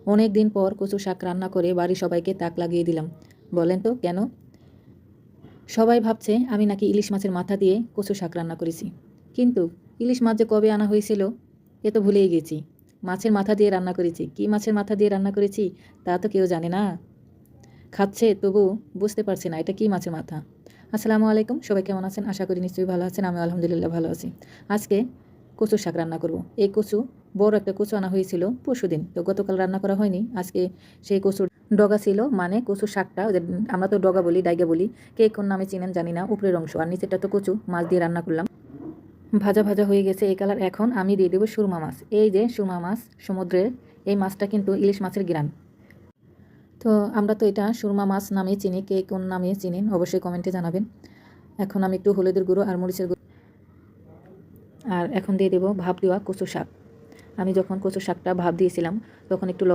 অনেক দিন পর কচু শাক রান্না করে বাড়ির সবাইকে তাক লাগিয়ে দিলাম। বলেন তো কেন? সবাই ভাবছে আমি নাকি ইলিশ মাছের মাথা দিয়ে কচু শাক রান্না করেছি। কিন্তু ইলিশ মাছ যে কবে আনা হয়েছিল এ তো ভুলেই গেছি। মাছের মাথা দিয়ে রান্না করেছি। কী মাছের মাথা দিয়ে রান্না করেছি তা তো কেউ জানে না। খাচ্ছে তবু বুঝতে পারছি না এটা কী মাছের মাথা। আসসালামু আলাইকুম, সবাই কেমন আছেন? আশা করি নিশ্চয়ই ভালো আছেন। আমি আলহামদুলিল্লাহ ভালো আছি। আজকে কচু শাক রান্না করব। এই কচু, বড় একটা কচু আনা হয়েছিল পরশুদিন, তো গতকাল রান্না করা হয়নি। আজকে সেই কচুর ডগা ছিল, মানে কচু শাকটা ওদের আমরা তো ডগা বলি, ডাইগা বলি, কে কোন নামে চিনেন জানি না। উপরের অংশ আর নিচেরটা তো কচু মাছ দিয়ে রান্না করলাম। ভাজা ভাজা হয়ে গেছে এই কালার। এখন আমি দিয়ে দেবো সুরমা মাছ। এই যে সুরমা মাছ, সমুদ্রের এই মাছটা কিন্তু ইলিশ মাছের গ্রান। তো আমরা তো এটা সুরমা মাছ নামে চিনি, কে কোন নামে চিনেন অবশ্যই কমেন্টে জানাবেন। এখন আমি একটু হলুদের গুঁড়ো আর মরিচের গুঁড়ো, আর এখন দিয়ে দেবো ভাপ দেওয়া কচু শাক। আমি যখন কচু শাকটা ভাপ দিয়েছিলাম তখন একটু লবণ